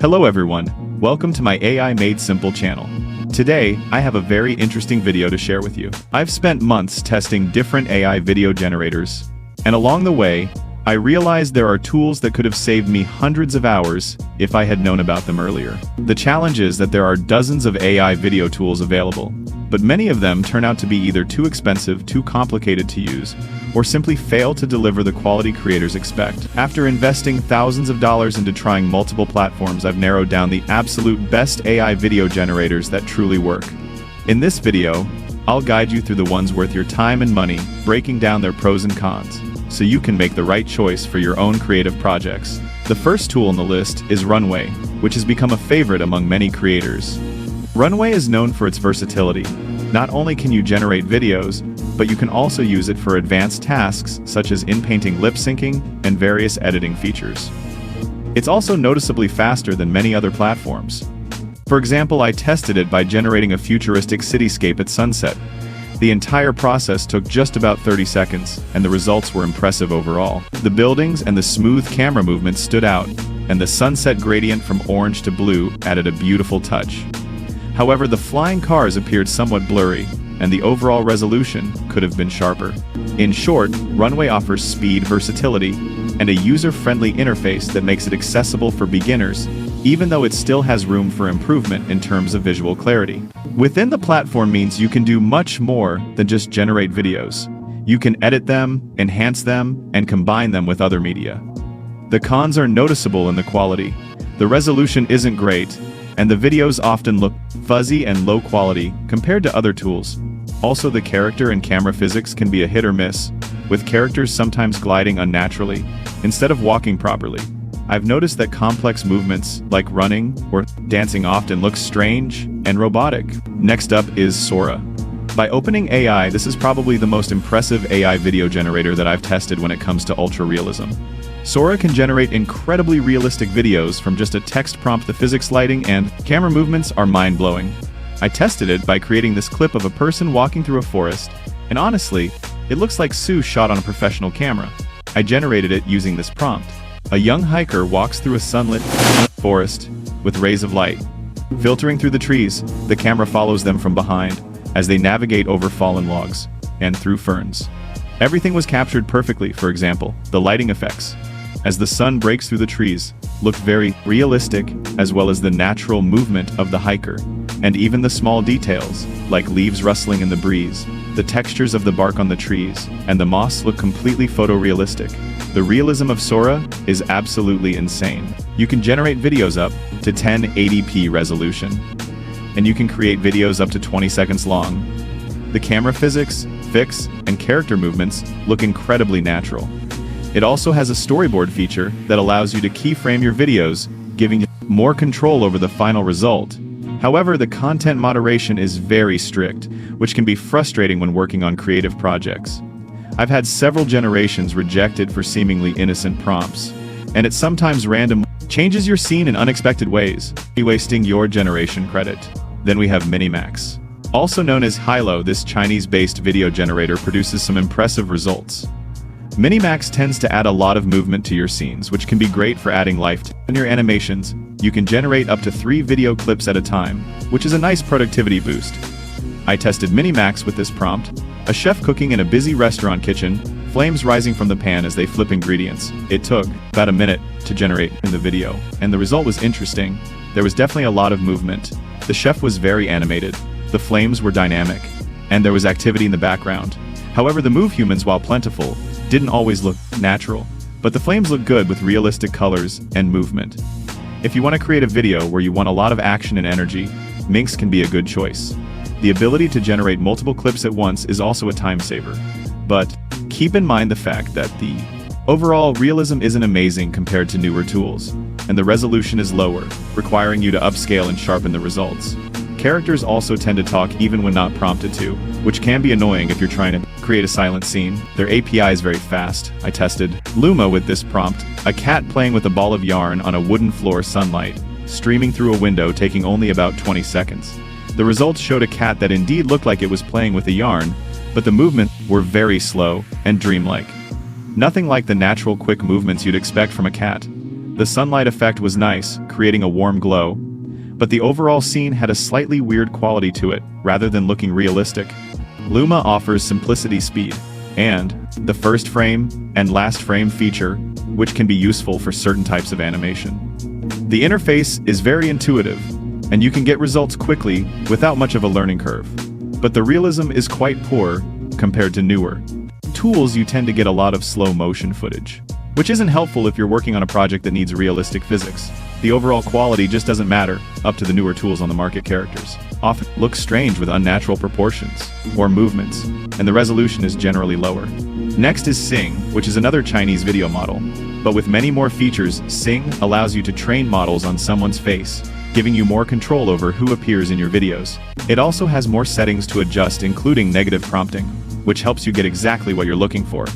Hello everyone, welcome to my AI Made Simple channel. Today, I have a very interesting video to share with you. I've spent months testing different AI video generators, and along the way, I realized there are tools that could have saved me hundreds of hours if I had known about them earlier. The challenge is that there are dozens of AI video tools available, but many of them turn out to be either too expensive, too complicated to use, or simply fail to deliver the quality creators expect. After investing thousands of dollars into trying multiple platforms, I've narrowed down the absolute best AI video generators that truly work. In this video, I'll guide you through the ones worth your time and money, breaking down their pros and cons, so you can make the right choice for your own creative projects. The first tool on the list is Runway, which has become a favorite among many creators. Runway is known for its versatility. Not only can you generate videos, but you can also use it for advanced tasks such as in-painting lip syncing and various editing features. It's also noticeably faster than many other platforms. For example, I tested it by generating a futuristic cityscape at sunset. The entire process took just about 30 seconds, and the results were impressive overall. The buildings and the smooth camera movement stood out, and the sunset gradient from orange to blue added a beautiful touch. However, the flying cars appeared somewhat blurry, and the overall resolution could have been sharper. In short, Runway offers speed, versatility, and a user-friendly interface that makes it accessible for beginners, even though it still has room for improvement in terms of visual clarity. Within the platform means you can do much more than just generate videos. You can edit them, enhance them, and combine them with other media. The cons are noticeable in the quality. The resolution isn't great, and the videos often look fuzzy and low quality compared to other tools. Also, the character and camera physics can be a hit or miss, with characters sometimes gliding unnaturally instead of walking properly. I've noticed that complex movements, like running or dancing, often look strange and robotic. Next up is Sora. By OpenAI, this is probably the most impressive AI video generator that I've tested when it comes to ultra-realism. Sora can generate incredibly realistic videos from just a text prompt. The physics, lighting, and camera movements are mind-blowing. I tested it by creating this clip of a person walking through a forest, and honestly, it looks like Sue shot on a professional camera. I generated it using this prompt. A young hiker walks through a sunlit forest with rays of light. Filtering through the trees, the camera follows them from behind as they navigate over fallen logs and through ferns. Everything was captured perfectly. For example, the lighting effects, as the sun breaks through the trees, looked very realistic, as well as the natural movement of the hiker, and even the small details, like leaves rustling in the breeze, the textures of the bark on the trees, and the moss look completely photorealistic. The realism of Sora is absolutely insane. You can generate videos up to 1080p resolution, and you can create videos up to 20 seconds long. The camera physics, and character movements look incredibly natural. It also has a storyboard feature that allows you to keyframe your videos, giving you more control over the final result. However, the content moderation is very strict, which can be frustrating when working on creative projects. I've had several generations rejected for seemingly innocent prompts, and it sometimes randomly changes your scene in unexpected ways, wasting your generation credit. Then we have Minimax. Also known as Hilo, this Chinese-based video generator produces some impressive results. Minimax tends to add a lot of movement to your scenes, which can be great for adding life to your animations. You can generate up to 3 video clips at a time, which is a nice productivity boost. I tested Minimax with this prompt: a chef cooking in a busy restaurant kitchen, flames rising from the pan as they flip ingredients. It took about a minute to generate in the video, and the result was interesting. There was definitely a lot of movement. The chef was very animated. The flames were dynamic, and there was activity in the background. However, the move humans, while plentiful, didn't always look natural, but the flames look good with realistic colors and movement. If you want to create a video where you want a lot of action and energy, Minx can be a good choice. The ability to generate multiple clips at once is also a time saver, but keep in mind the fact that the overall realism isn't amazing compared to newer tools, and the resolution is lower, requiring you to upscale and sharpen the results. Characters also tend to talk even when not prompted to, which can be annoying if you're trying to create a silent scene. Their API is very fast. I tested Luma with this prompt: a cat playing with a ball of yarn on a wooden floor, sunlight streaming through a window, taking only about 20 seconds. The results showed a cat that indeed looked like it was playing with a yarn, but the movements were very slow and dreamlike. Nothing like the natural quick movements you'd expect from a cat. The sunlight effect was nice, creating a warm glow, but the overall scene had a slightly weird quality to it, rather than looking realistic. Luma offers simplicity speed, and the first frame and last frame feature, which can be useful for certain types of animation. The interface is very intuitive, and you can get results quickly without much of a learning curve. But the realism is quite poor compared to newer tools. You tend to get a lot of slow motion footage, which isn't helpful if you're working on a project that needs realistic physics. The overall quality just doesn't matter up to the newer tools on the market. Characters often look strange with unnatural proportions or movements, and the resolution is generally lower. Next is Cing, which is another Chinese video model, but with many more features. Cing allows you to train models on someone's face, giving you more control over who appears in your videos. It also has more settings to adjust, including negative prompting, which helps you get exactly what you're looking for.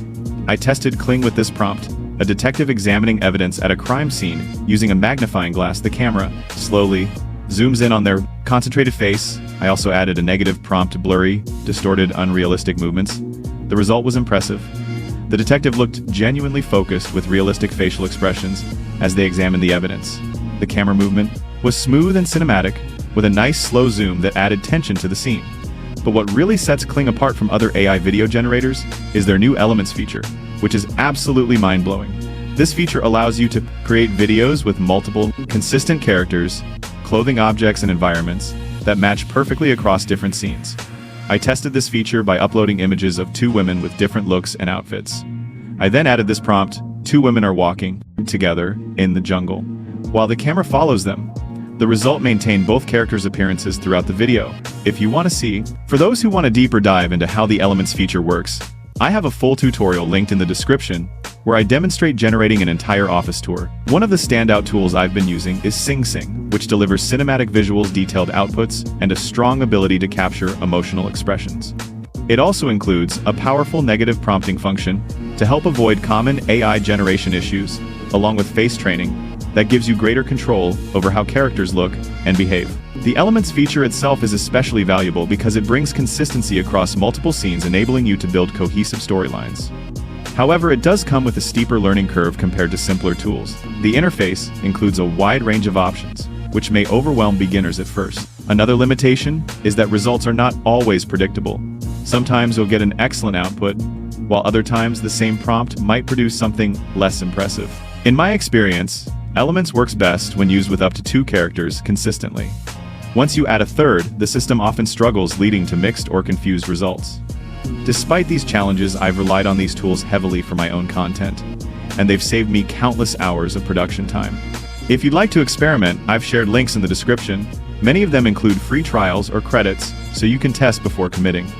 I tested Cing with this prompt: a detective examining evidence at a crime scene using a magnifying glass. The camera slowly zooms in on their concentrated face. I also added a negative prompt: blurry, distorted, unrealistic movements. The result was impressive. The detective looked genuinely focused with realistic facial expressions as they examined the evidence. The camera movement was smooth and cinematic, with a nice slow zoom that added tension to the scene. But what really sets Cing apart from other AI video generators is their new Elements feature, which is absolutely mind-blowing. This feature allows you to create videos with multiple, consistent characters, clothing, objects, and environments that match perfectly across different scenes. I tested this feature by uploading images of two women with different looks and outfits. I then added this prompt: two women are walking together in the jungle, while the camera follows them. The result maintained both characters' appearances throughout the video. If you want to see, for those who want a deeper dive into how the Elements feature works, I have a full tutorial linked in the description, where I demonstrate generating an entire office tour. One of the standout tools I've been using is Cing, which delivers cinematic visuals, detailed outputs, and a strong ability to capture emotional expressions. It also includes a powerful negative prompting function to help avoid common AI generation issues, along with face training that gives you greater control over how characters look and behave. The Elements feature itself is especially valuable because it brings consistency across multiple scenes, enabling you to build cohesive storylines. However, it does come with a steeper learning curve compared to simpler tools. The interface includes a wide range of options, which may overwhelm beginners at first. Another limitation is that results are not always predictable. Sometimes you'll get an excellent output, while other times the same prompt might produce something less impressive. In my experience, Elements works best when used with up to two characters consistently. Once you add a third, the system often struggles, leading to mixed or confused results. Despite these challenges, I've relied on these tools heavily for my own content, and they've saved me countless hours of production time. If you'd like to experiment, I've shared links in the description. Many of them include free trials or credits, so you can test before committing.